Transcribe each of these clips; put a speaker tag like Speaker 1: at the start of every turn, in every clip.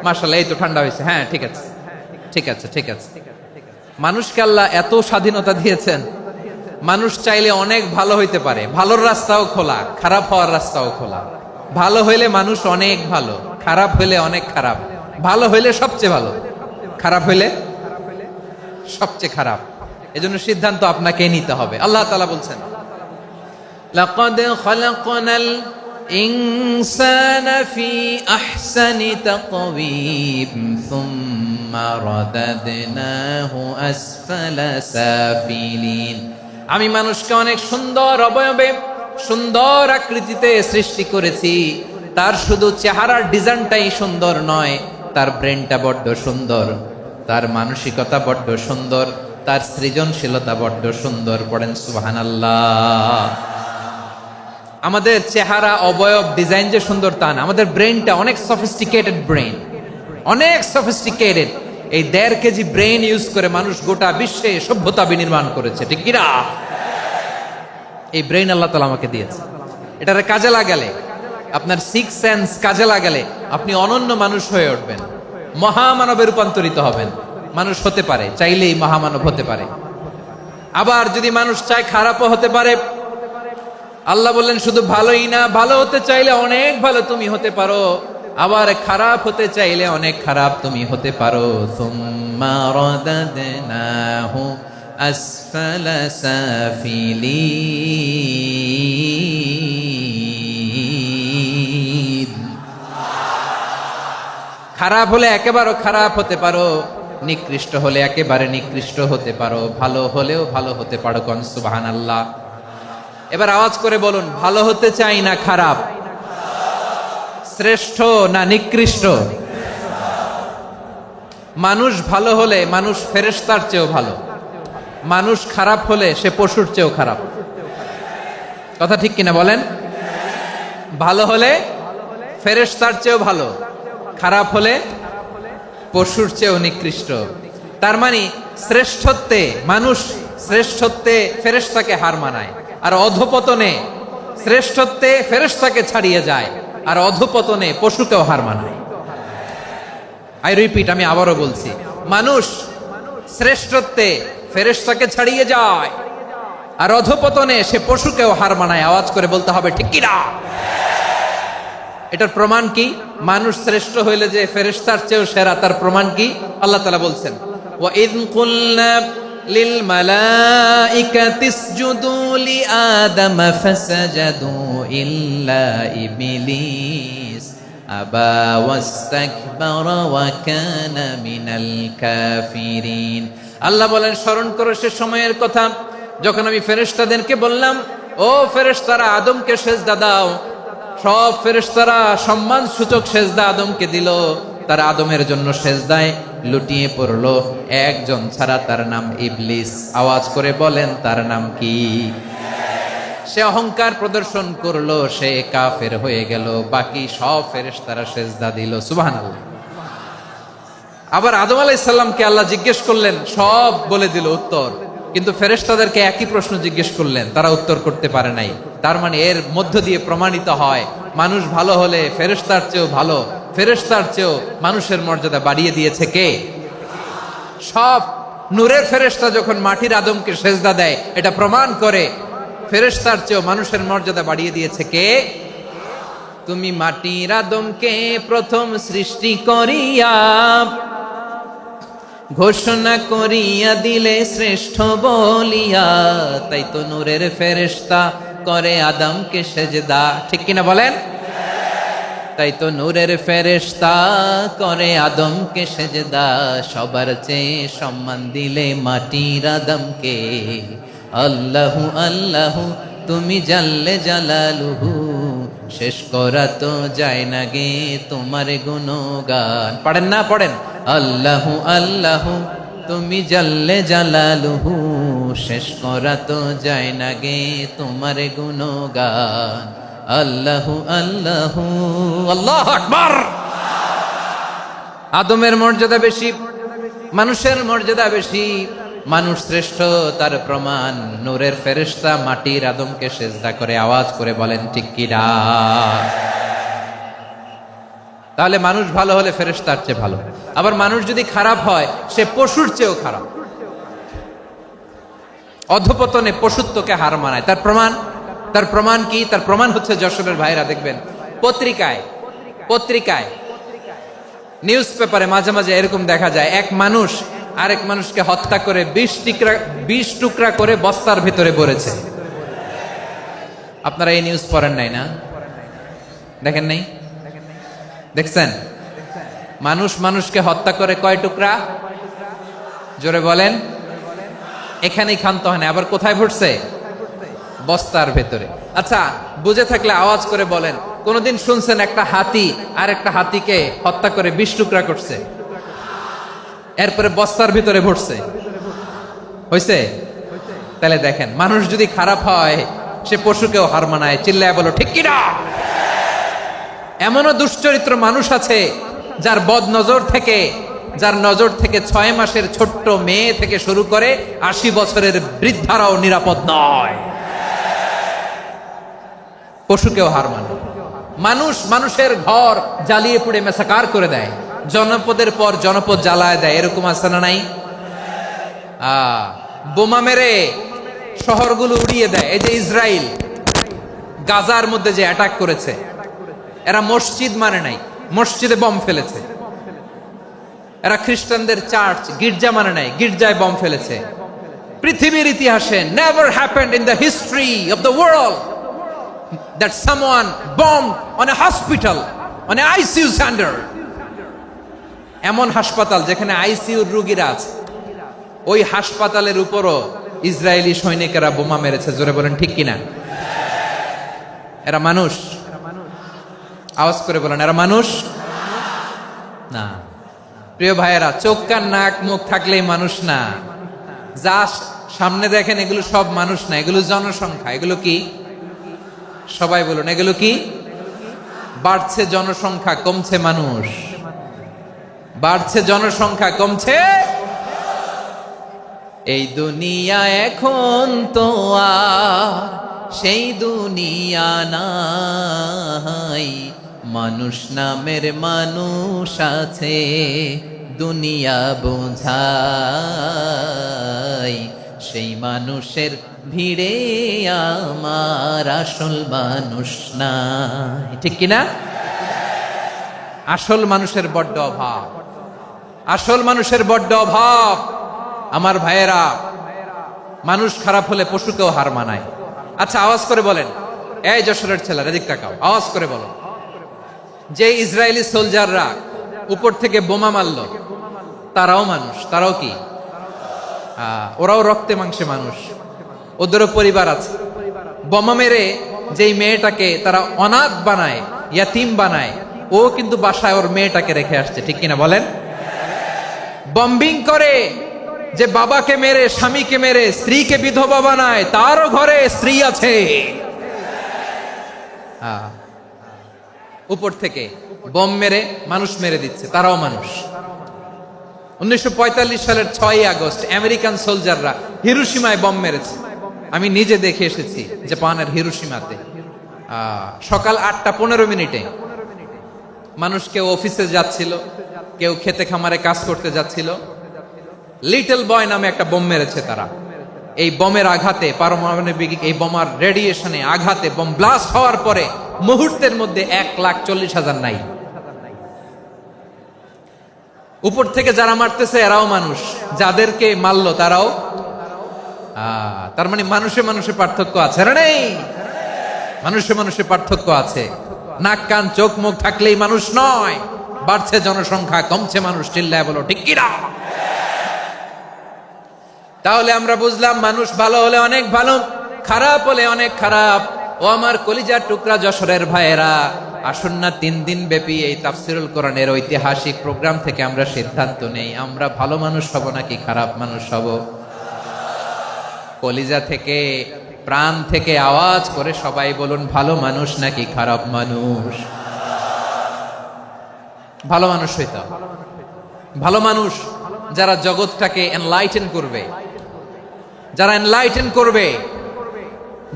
Speaker 1: মাশাআল্লাহ, এই তো ঠান্ডা হয়েছে। হ্যাঁ, ঠিক আছে, ঠিক আছে, ঠিক আছে। মানুষকে আল্লাহ এত স্বাধীনতা দিয়েছেন, মানুষ চাইলে অনেক ভালো হইতে পারে। ভালোর রাস্তাও খোলা, খারাপ হওয়ার রাস্তাও খোলা। ভালো হইলে মানুষ অনেক ভালো, খারাপ হইলে অনেক খারাপ। ভালো হইলে সবচেয়ে ভালো, খারাপ হইলে সবচেয়ে খারাপ। এজন্য সিদ্ধান্ত আপনাকে নিতে হবে। আল্লাহ তাআলা বলছেন, লাকাদ খালাকনাল ইনসানা ফি আহসানি তাকওয়িম সুম্মা রাদাদনাহু আসফালা সাফিলিন। আমি মানুষকে অনেক সুন্দর অবয়বে, সুন্দর আকৃতিতে সৃষ্টি করেছি। তার শুধু চেহারার ডিজাইনটাই সুন্দর নয়, তার ব্রেনটা বড্ড সুন্দর, তার মানসিকতা বড্ড সুন্দর, তার সৃজনশীলতা বড্ড সুন্দর। পড়েন সুবহানাল্লাহ। আমাদের চেহারা, অবয়ব, ডিজাইন যে সুন্দর তা না, আমাদের ব্রেনটা অনেক সফিস্টিকেটেড ব্রেন, অনেক সফিস্টিকেটেড। এই 1.5 কেজি ব্রেন ইউজ করে মানুষ গোটা বিশ্বে সভ্যতা বিনির্মাণ করেছে, ঠিক কিনা? এই ব্রেন আল্লাহ তাআলা আমাকে দিয়েছে। এটারে কাজে লাগালে, আপনার 6 সেন্স কাজে লাগালে আপনি অনন্য মানুষ হয়ে উঠবেন, মহামানবে রূপান্তরিত হবেন। মানুষ হতে পারে, চাইলেই মহামানব হতে পারে। আবার যদি মানুষ চায় খারাপও হতে পারে। আল্লাহ বললেন শুধু ভালোই না, ভালো হতে চাইলে অনেক ভালো তুমি হতে পারো, আবার খারাপ হতে চাইলে অনেক খারাপ তুমি হতে পারো। সুম্মা রাদাদনাহু আসফালা সাফিলিন। খারাপ হলে একেবারে খারাপ হতে পারো, নিকৃষ্ট হলে একেবারে নিকৃষ্ট হতে পারো, ভালো হলেও ভালো হতে পারো। কোন সুবহানাল্লাহ। এবার আওয়াজ করে বলুন, ভালো হতে চাই না খারাপ? শ্রেষ্ঠ না নিকৃষ্ট? মানুষ ভালো হলে মানুষ ফেরেশতার চেয়েও ভালো, মানুষ খারাপ হলে সে পশুর চেয়েও খারাপ। কথা ঠিক কিনা বলেন? ভালো হলে ফেরেশতার চেয়েও ভালো, খারাপ হলে পশুর চেয়েও নিকৃষ্ট। তার মানে শ্রেষ্ঠত্বে মানুষ, শ্রেষ্ঠত্বে ফেরেশতাকে হার মানায়, আর অধপতনে শ্রেষ্ঠত্বে ফেরেশতাকে ছাড়িয়ে যায়, আর অধপতনে পশুকেও হার মানায়। আই রিপিট, আমি আবারও বলছি, মানুষ শ্রেষ্ঠত্বে ফেরেশতাকে ছাড়িয়ে যায়, আর অধপতনে সে পশুকেও হার মানায়। আওয়াজ করে বলতে হবে ঠিক কিনা? এটার প্রমাণ কি? মানুষ শ্রেষ্ঠ হইলে যে ফেরেশতার চেয়েও সেরা, তার প্রমাণ কি? আল্লাহ তাআলা বলছেন, ওয়া ইয কুলনা লিল মালাইকাতি ইসজুদু লি আদম ফাসাজাদু ইল্লা ইবলিস আবা ওয়াস্তাকবারা ওয়া কানা মিনাল কাফিরিন। আল্লাহ বলেন, স্মরণ করো সে সময়ের কথা যখন আমি ফেরেশতাদেরকে বললাম, ও ফেরেশতারা আদমকে সেজদা দাও। সব ফেরেশতারা সম্মান সূচক সেজদা আদমকে দিল। তারা আদমের জন্য সেজদায় লুটিয়ে পড়লো, একজন ছাড়া, তার নাম ইবলিস। আওয়াজ করে বলেন, তার নাম কি? সে অহংকার প্রদর্শন করলো, সে কাফের হয়ে গেল। বাকি সব ফেরেশতারা সেজদা দিল। সুবহানাল্লাহ। আবার আদম আলাইহিস সালামকে আল্লাহ জিজ্ঞেস করলেন, সব বলে দিল উত্তর, কিন্তু ফেরেশতাদেরকে একই প্রশ্ন জিজ্ঞেস করলেন, তারা উত্তর করতে পারে নাই। তার মানে এর মধ্য দিয়ে প্রমাণিত হয়, মানুষ ভালো হলে ফেরেশতার চেয়েও ভালো, ফেরেশতার চেয়েও মানুষের মর্যাদা বাড়িয়ে দিয়েছে কে? সব নূরের ফেরেশতা যখন মাটির আদমকে সেজদা দেয়, এটা প্রমাণ করে ফেরেশতার চেয়েও মানুষের মর্যাদা বাড়িয়ে দিয়েছে কে? তুমি মাটির আদমকে প্রথম সৃষ্টি করিয়া ঘোষণা করিয়া দিলে শ্রেষ্ঠ বলিয়া, তাই তো নূরের ফেরেশতা করে আদমকে সেজদা। ঠিক কিনা বলেন? তাই তো নূরের ফেরেশতা করে আদমকে সেজদা। সবার চেয়ে সম্মান দিলে মাটির আদমকে। আল্লাহু আল্লাহু তুমি জাল্লে জালালুহু, শেষ করা তো যায় না গে তোমার গুণগান। পড়েন না? পড়েন। আল্লাহু আল্লাহু তুমি জাল্লে জালালুহু, শেষ করা তো যায় না গে তোমার গুণগান। আল্লাহু আল্লাহু। আল্লাহু আকবার। আদমের মর্যাদা বেশি, মানুষের মর্যাদা বেশি, মানুষ শ্রেষ্ঠ, তার প্রমাণ নূরের ফেরেশতা মাটির আদমকে সেজদা করে। আওয়াজ করে বলেন ঠিক কিনা? তাহলে মানুষ ভালো হলে ফেরেশতার চেয়ে ভালো। আবার মানুষ যদি খারাপ হয় সে পশুর চেয়েও খারাপ, অধপতনে পশুত্বকে হার মানায়। তার প্রমাণ কি? তার প্রমাণ হচ্ছে যশোরের ভাইরা দেখবেন পত্রিকায় নিউজ পেপারে মাঝে মাঝে এরকম দেখা যায়, এক মানুষ আরেক মানুষকে হত্যা করে 20 টুকরা করে বস্তার ভিতরে ভরেছে। আপনারা এই নিউজ পড়েন নাই না? দেখেন নাই? দেখছেন? মানুষ মানুষকে হত্যা করে কয় টুকরা? জোরে বলেন। এখানেই ক্ষান্ত হয় না, আবার কোথায় ভরছে? বস্তার ভেতরে। আচ্ছা, বুঝে থাকলে আওয়াজ করে বলেন, কোনদিন শুনছেন একটা হাতি আর একটা হাতিকে হত্যা করে 20 টুকরা করছে, এরপরে বস্তার ভিতরে ভরছে? হইছে? তাহলে দেখেন, মানুষ যদি খারাপ হয় সে পশুকেও হার মানায়। চিল্লায় বলো ঠিক কিনা? এমনও দুশ্চরিত্র মানুষ আছে যার নজর থেকে 6 মাসের ছোট্ট মেয়ে থেকে শুরু করে 80 বছরের বৃদ্ধারাও নিরাপদ নয়। পশুকেও হার মানে। মানুষের ঘর জ্বালিয়ে পুড়ে মেসাকার করে দেয়, জনপদের পর জনপদ জ্বালায় দেয়, এরকম আছে না নাই? বোমা মেরে শহরগুলো উড়িয়ে দেয়। এই যে ইসরায়েল গাজার মধ্যে যে অ্যাটাক করেছে, এরা মসজিদ মানে নাই, মসজিদে বম ফেলেছে। এরা খ্রিস্টানদের চার্চ গির্জা মানে নাই, গির্জায় বম ফেলেছে। পৃথিবীর ইতিহাসে never happened in the history of the world that someone bombed on a hospital, on a ICU center. এমন হাসপাতাল যেখানে আইসিইউর রোগীরা আছে, ওই হাসপাতালের উপরও ইসরায়েলি সৈনিকেরা বোমা মেরেছে। জোরে বলেন ঠিক কিনা? এরা মানুষ? আওয়াজ করে বলেন, এরা মানুষ না। প্রিয় ভাইয়েরা, চোখ কান নাক মুখ থাকলেই মানুষ না। যা সামনে দেখেন এগুলো সব মানুষ না, এগুলো জনসংখ্যা। এগুলো কি? সবাই বলুন, এগুলো কি? বাড়ছে জনসংখ্যা, কমছে মানুষ। বাড়ছে জনসংখ্যা, কমছে। এই দুনিয়া এখন তো আর সেই দুনিয়া নাই, মানুষ নামের মানুষ আছে দুনিয়া বোঝাই, সেই মানুষের ভিড়ে আমার আসল মানুষ নাই। ঠিক কিনা? আসল মানুষের বড্ড অভাব, আসল মানুষের বড্ড অভাব। আমার ভাইয়েরা, মানুষ খারাপ হলে পশুকেও হার মানায়। আচ্ছা, আওয়াজ করে বলেন, এই যশোরের ছেলেরা এদিক তাকাও, আওয়াজ করে বলো, যে ইসরায়েলি সোলজাররা উপর থেকে বোমা মারলো তারাও মানুষ? তারাও কি? ওরাও রক্তে মাংসে মানুষ, ওদেরও পরিবার আছে। বোমা মেরে যেই মেয়েটাকে তারা অনাথ বানায়, ইয়াতিম বানায়, ও কিন্তু বাসায় ওর মেয়েটাকে রেখে আসছে। ঠিক কিনা বলেন? বম্বিং করে যে বাবাকে মেরে, স্বামীকে মেরে স্ত্রীকে বিধবা বানায়, তারও ঘরে স্ত্রী আছে। উপর থেকে বম মেরে মানুষ মেরে দিচ্ছে, তারাও মানুষ। 1945 সালের 6ই আগস্ট আমেরিকান সোলজাররা হিরোশিমায় বম মেরেছে। আমি নিজে দেখে এসেছি জাপানের হিরোশিমাতে। সকাল 8:15 মানুষ কেউ অফিসে যাচ্ছিল, কেউ খেতে খামারে কাজ করতে যাচ্ছিল। লিটল বয় নামে একটা বোম মেরেছে তারা। এই বোমের আঘাতে, পারমাণবিক এই বোমার রেডিয়েশনে আঘাতে, বোম ব্লাস্ট হওয়ার পরে মুহূর্তের মধ্যে 1,40,000 নাই। উপর থেকে যারা মারতেছে এরাও মানুষ, যাদেরকে মারলো তারাও। তার মানে মানুষে মানুষে পার্থক্য আছে না? নেই? মানুষে মানুষে পার্থক্য আছে। নাক কান চোখ মুখ থাকলেই মানুষ নয়। বাড়ছে জনসংখ্যা, কমছে মানুষ। চিল্লায় বলো ঠিক কিনা? তাহলে আমরা বুঝলাম, মানুষ ভালো হলে অনেক ভালো, খারাপ হলে অনেক খারাপ। ও আমার কলিজার টুকরা যশোরের ভাইয়েরা, আসুন না 3 দিন ব্যাপী এই তাফসিরুল কোরআনের ঐতিহাসিক প্রোগ্রাম থেকে আমরা সিদ্ধান্ত নেই, আমরা ভালো মানুষ হব নাকি খারাপ মানুষ হব। কলিজা থেকে, প্রাণ থেকে আওয়াজ করে সবাই বলুন, ভালো মানুষ নাকি খারাপ মানুষ? ভালো মানুষ হইতে হবে। ভালো মানুষ যারা জগৎটাকে এনলাইটেন করবে, যারা এনলাইটেন করবে,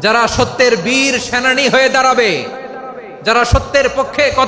Speaker 1: যারা সত্যের বীর সেনানী হয়ে দাঁড়াবে, যারা সত্যের পক্ষে